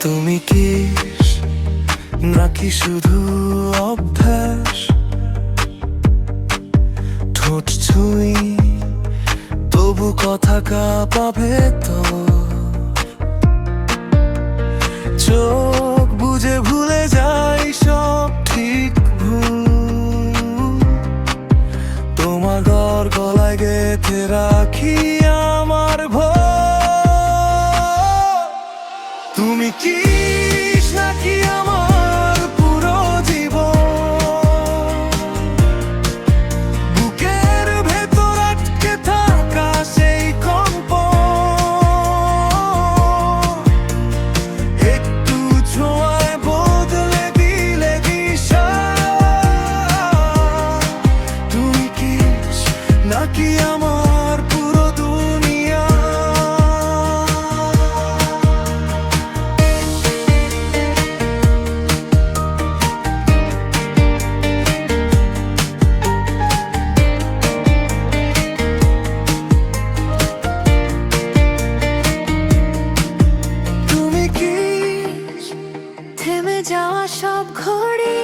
তুমি কি নাকি শুধু অভ্যাস? ঠোঁট ছুঁই তবু কথা কাঁপাবে তো, চোখ বুঝে ভুলে যাই সব ঠিক ভুল। তোমার গলায় গেঁথে রাখি আমার ভয়। তুমি কি নাকি আমার পুরো জীবন, বুকের ভেতর আটকে থাকা সেই কম্পন, একটু ছোঁয়ায় বদলে দিলে দিশা। তুমি কি নাকি আমার পুরো দুনিয়া? থেমে যাওয়া সব ঘড়ি